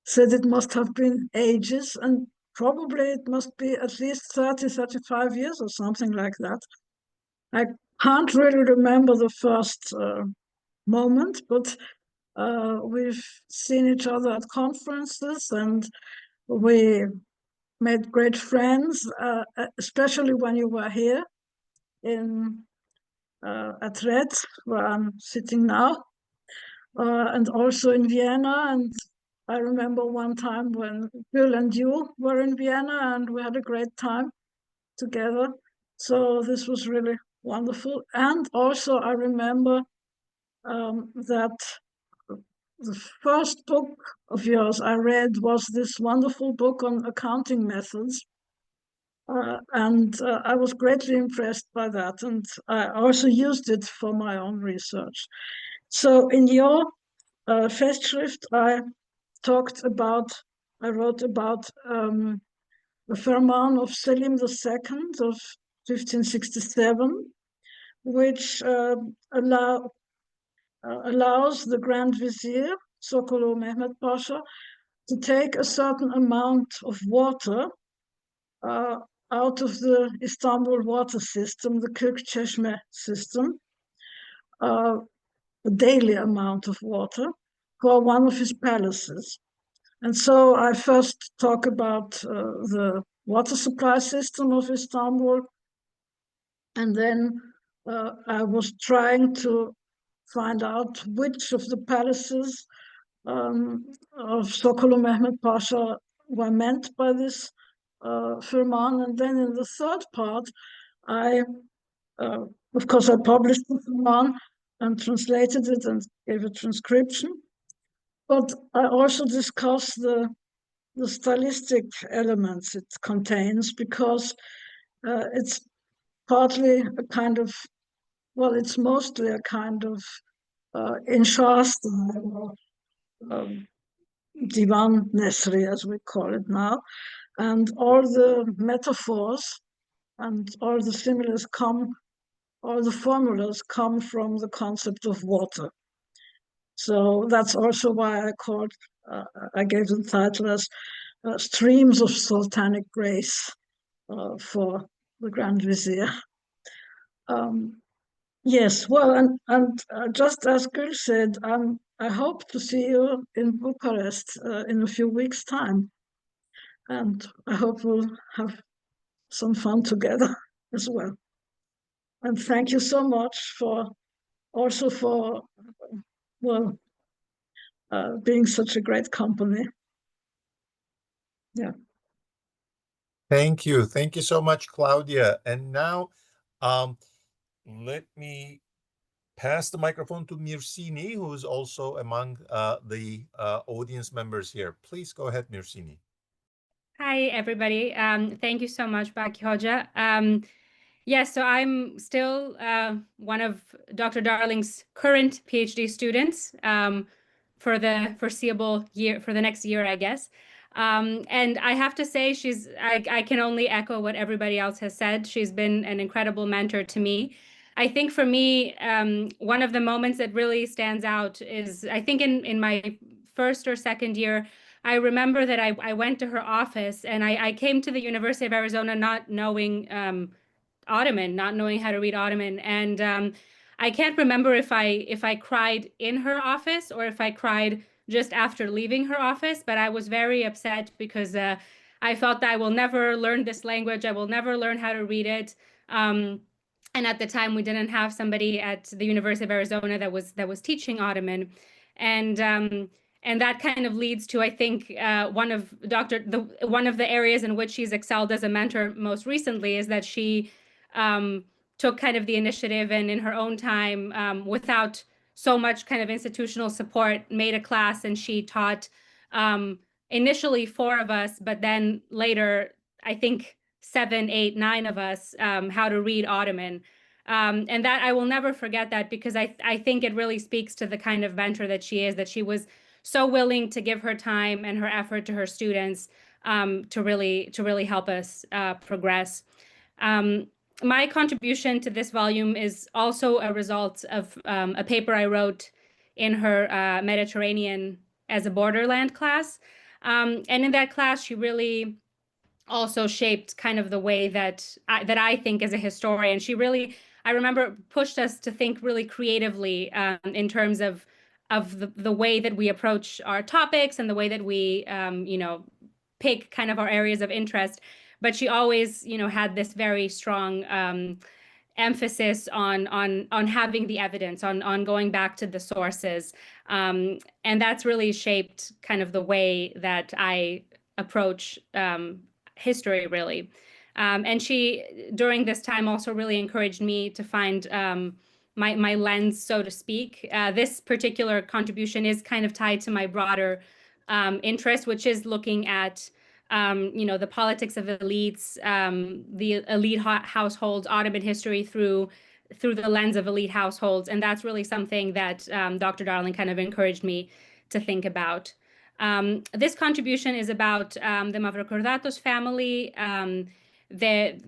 said, it must have been ages, and probably it must be at least 30, 35 years or something like that. I can't really remember the first moment, but we've seen each other at conferences, and we made great friends, especially when you were here at Red, where I'm sitting now, and also in Vienna. And I remember one time when Bill and you were in Vienna, and we had a great time together. So this was really wonderful. And also I remember that the first book of yours I read was this wonderful book on accounting methods. I was greatly impressed by that, and I also used it for my own research. So in your Festschrift, I wrote about the Ferman of Selim II of 1567, which allows the Grand Vizier, Sokolo Mehmet Pasha, to take a certain amount of water out of the Istanbul water system, the Kırkçeşme system, a daily amount of water for one of his palaces. And so I first talk about the water supply system of Istanbul, and then I was trying to find out which of the palaces of Sokolo Mehmet Pasha were meant by this Ferman. And then in the third part, of course, I published the Ferman and translated it and gave a transcription. But I also discussed the stylistic elements it contains, because it's partly a kind of, well, it's mostly a kind of Inşa style, Divan Nesri, as we call it now. And all the metaphors and all the formulas come from the concept of water. So that's also why I gave the title as Streams of Sultanic Grace for the Grand Vizier. Yes, well, and just as Gül said, I hope to see you in Bucharest in a few weeks' time. And I hope we'll have some fun together as well. And thank you so much for being such a great company. Yeah. Thank you. Thank you so much, Claudia. And now let me pass the microphone to Mirsini, who is also among the audience members here. Please go ahead, Mirsini. Hi, everybody. Thank you so much, Baki Hoca. Yes, so I'm still one of Dr. Darling's current PhD students for the foreseeable year, for the next year, I guess. And I have to say, I can only echo what everybody else has said. She's been an incredible mentor to me. I think for me, one of the moments that really stands out is, I think in my first or second year, I remember that I went to her office, and I came to the University of Arizona not knowing Ottoman, not knowing how to read Ottoman. And I can't remember if I cried in her office or if I cried just after leaving her office, but I was very upset because I felt that I will never learn this language. I will never learn how to read it. And at the time, we didn't have somebody at the University of Arizona that was teaching Ottoman, and that kind of leads to, I think, one of the areas in which she's excelled as a mentor most recently is that she took kind of the initiative and in her own time, without so much kind of institutional support, made a class, and she taught initially 4 of us, but then later, I think 7, 8, 9 of us how to read Ottoman. And that I will never forget that, because I think it really speaks to the kind of mentor that she is, that she was so willing to give her time and her effort to her students to really help us progress. My contribution to this volume is also a result of a paper I wrote in her Mediterranean as a borderland class. And in that class, she really also shaped kind of the way that I think as a historian. She really, I remember, pushed us to think really creatively in terms of the way that we approach our topics and the way that we, pick kind of our areas of interest. But she always, had this very strong emphasis on having the evidence, on going back to the sources. And that's really shaped kind of the way that I approach history, really. And she, during this time, also really encouraged me to find my lens, so to speak. This particular contribution is kind of tied to my broader interest, which is looking at the politics of elites, the elite households, Ottoman history through the lens of elite households. And that's really something that Dr. Darling kind of encouraged me to think about. This contribution is about the Mavrocordatos family. They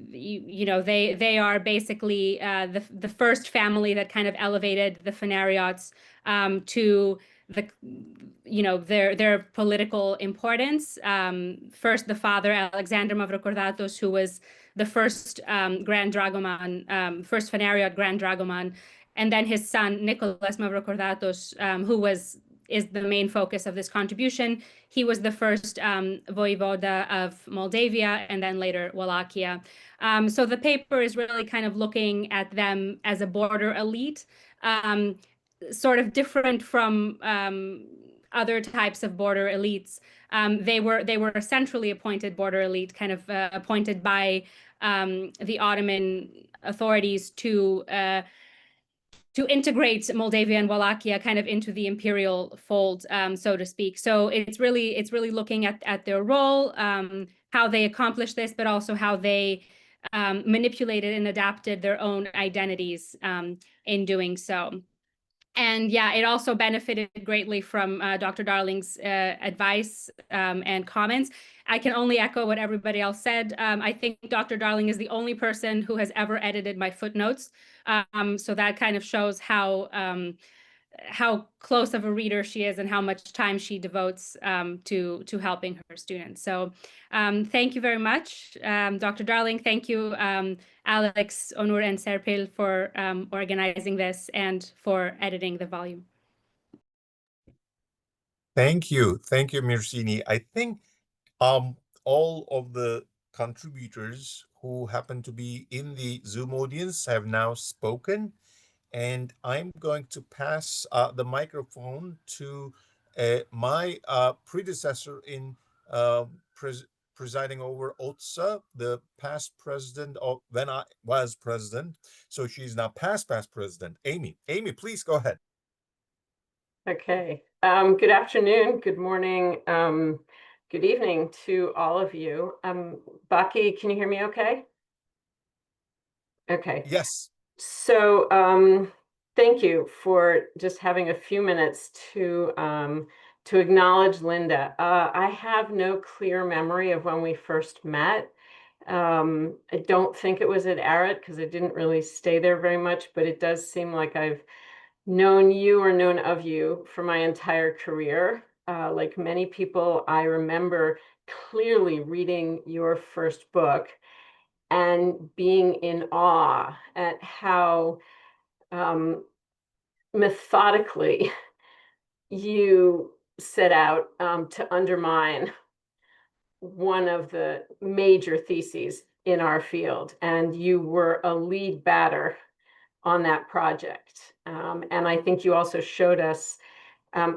are basically the first family that kind of elevated the Phanariots to their political importance. First, the father, Alexander Mavrocordatos, who was the first Grand Dragoman, first Phanariot Grand Dragoman, and then his son, Nicholas Mavrocordatos, who is the main focus of this contribution. He was the first voivoda of Moldavia and then later Wallachia. So the paper is really kind of looking at them as a border elite, sort of different from other types of border elites. They were a centrally appointed border elite, kind of appointed by the Ottoman authorities to integrate Moldavia and Wallachia kind of into the imperial fold, so to speak. So it's really looking at their role, how they accomplished this, but also how they manipulated and adapted their own identities in doing so. And yeah, it also benefited greatly from Dr. Darling's advice and comments. I can only echo what everybody else said. I think Dr. Darling is the only person who has ever edited my footnotes. So that kind of shows how close of a reader she is and how much time she devotes to helping her students. So thank you very much, Dr. Darling. Thank you, Alex, Onur, and Serpil for organizing this and for editing the volume. Thank you, Mirsini. I think all of the contributors who happen to be in the Zoom audience have now spoken, and I'm going to pass the microphone to my predecessor in presiding over OTSA, the past president of when I was president. So she's now past president, Amy. Amy, please go ahead. Okay. Good afternoon, good morning, good evening to all of you. Baki, can you hear me okay? Okay. Yes. So thank you for just having a few minutes to acknowledge Linda. I have no clear memory of when we first met. I don't think it was at Arrett because I didn't really stay there very much, but it does seem like I've known you or known of you for my entire career. Like many people, I remember clearly reading your first book and being in awe at how methodically you set out to undermine one of the major theses in our field, and you were a lead batter on that project. And I think you also showed us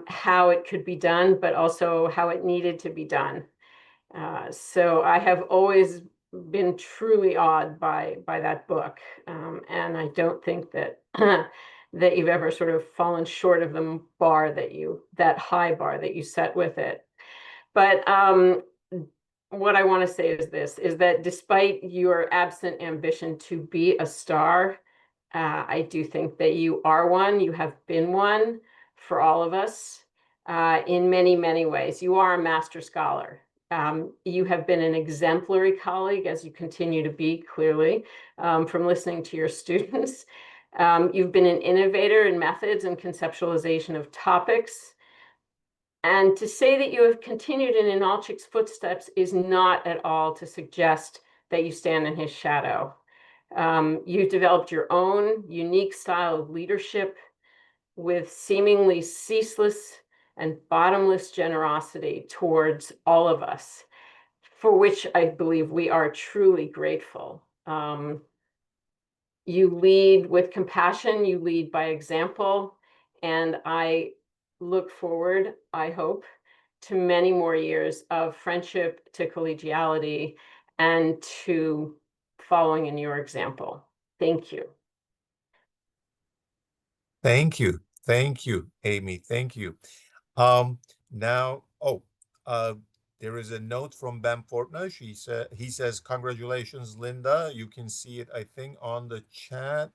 how it could be done, but also how it needed to be done. So I have always been truly awed by that book, and I don't think that that you've ever sort of fallen short of the bar that high bar that you set with it. But what I want to say is this, is that despite your absent ambition to be a star, I do think that you are one. You have been one for all of us in many, many ways. You are a master scholar. You have been an exemplary colleague, as you continue to be, clearly, from listening to your students. You've been an innovator in methods and conceptualization of topics. And to say that you have continued in Inalcik's footsteps is not at all to suggest that you stand in his shadow. You've developed your own unique style of leadership with seemingly ceaseless and bottomless generosity towards all of us, for which I believe we are truly grateful. You lead with compassion, you lead by example, and I look forward, I hope, to many more years of friendship, to collegiality, and to following in your example. Thank you. Thank you. Thank you, Amy. Thank you. Now, there is a note from Bam Fortner. He says, congratulations, Linda. You can see it, I think, on the chat.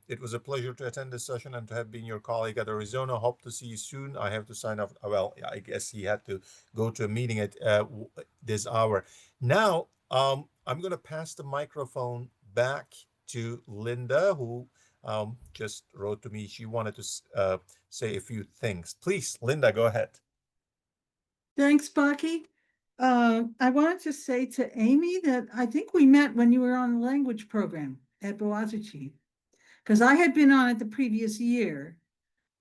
It was a pleasure to attend this session and to have been your colleague at Arizona. Hope to see you soon. I have to sign off. Well, I guess he had to go to a meeting at this hour. Now, I'm going to pass the microphone back to Linda, who just wrote to me. She wanted to say a few things. Please, Linda, go ahead. Thanks, Baki. I wanted to say to Amy that I think we met when you were on the language program at WOT'SAp, because I had been on it the previous year.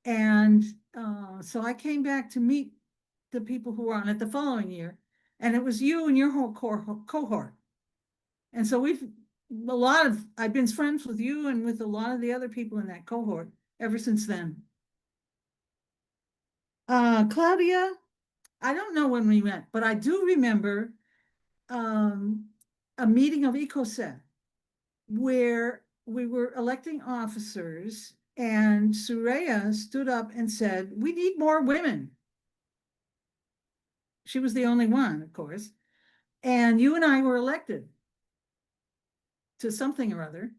And so I came back to meet the people who were on it the following year. And it was you and your whole cohort. And so I've been friends with you and with a lot of the other people in that cohort ever since then. Claudia, I don't know when we met, but I do remember a meeting of ECOSET where we were electing officers and Suraya stood up and said, we need more women. She was the only one, of course. And you and I were elected to something or other.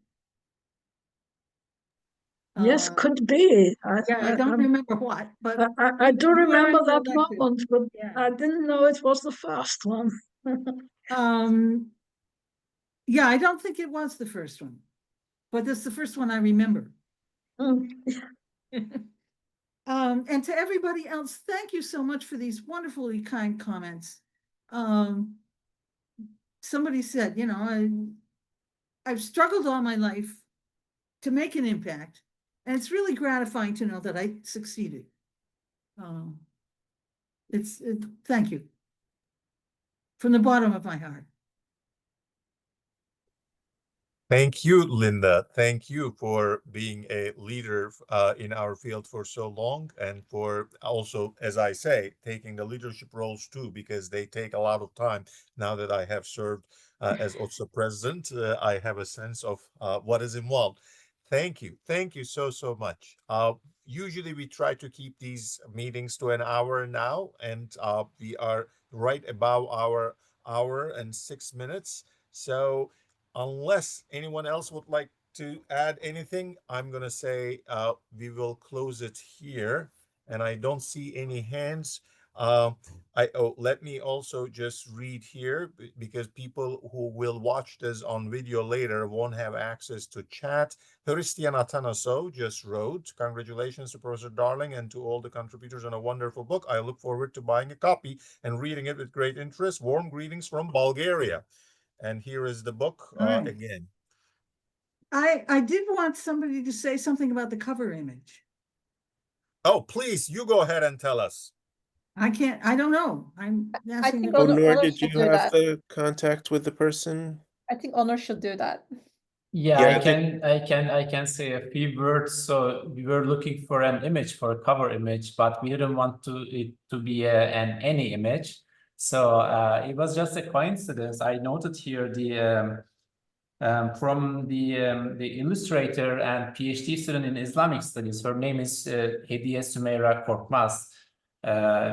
Yes, could be. I don't remember what, but I do remember that elected. moment, but Yeah. I didn't know it was the first one. Yeah, I don't think it was the first one, but it's the first one I remember. And to everybody else, thank you so much for these wonderfully kind comments. Somebody said, you know, I've struggled all my life to make an impact, and it's really gratifying to know that I succeeded. Thank you from the bottom of my heart. Thank you, Linda. Thank you for being a leader in our field for so long, and for also, as I say, taking the leadership roles too, because they take a lot of time. Now that I have served as OTSA president, I have a sense of what is involved. Thank you. Thank you so, so much. Usually we try to keep these meetings to an hour now, and we are right about our hour and 6 minutes. So unless anyone else would like to add anything, I'm going to say we will close it here. And I don't see any hands. Let me also just read here, because people who will watch this on video later won't have access to chat. Christian Atanaso just wrote, congratulations to Professor Darling and to all the contributors on a wonderful book. I look forward to buying a copy and reading it with great interest. Warm greetings from Bulgaria. And here is the book again. I did want somebody to say something about the cover image. Oh, please, you go ahead and tell us. I don't know. I'm asking. think Oh, Onur Onur, did should you do have that. the contact with the person? I think Onur should do that. Yeah, Yeah, I can say a few words. So we were looking for an image, for a cover image, but we didn't want it to be any image. So it was just a coincidence. I noted here from the illustrator and PhD student in Islamic studies. Her name is Hediye Sümeyra Korkmaz.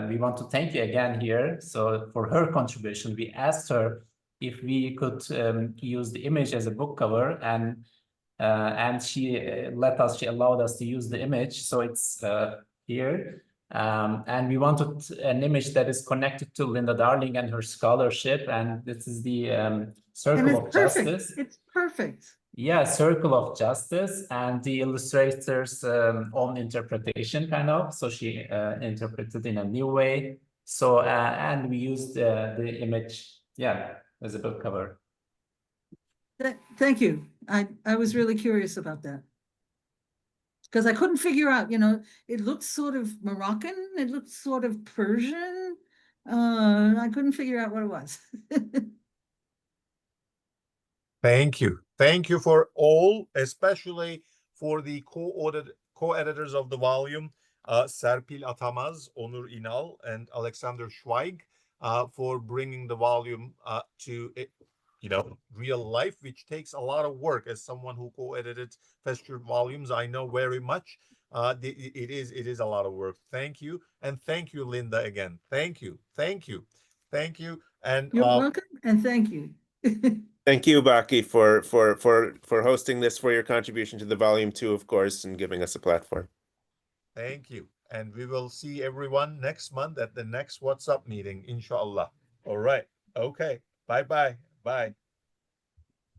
We want to thank you again here. So for her contribution, we asked her if we could use the image as a book cover, and she allowed us to use the image. So it's here. And we wanted an image that is connected to Linda Darling and her scholarship. And this is the Circle of Justice. It's perfect. Yeah, Circle of Justice, and the illustrator's own interpretation, kind of. So she interpreted in a new way. So, and we used the image, yeah, as a book cover. Thank you. I was really curious about that. Because I couldn't figure out, it looked sort of Moroccan, it looked sort of Persian. I couldn't figure out what it was. Thank you. Thank you for all, especially for the co-editors of the volume, Serpil Atamaz, Onur İnal, and Alexander Schweig, for bringing the volume to real life, which takes a lot of work. As someone who co-edited Fester volumes, I know very much. It is a lot of work. Thank you, and thank you, Linda, again. Thank you. And You're welcome, and thank you. Thank you, Baki, for hosting this, for your contribution to the volume 2, of course, and giving us a platform. Thank you. And we will see everyone next month at the next WOT'SAp meeting, inshallah. All right. Okay. Bye-bye. Bye.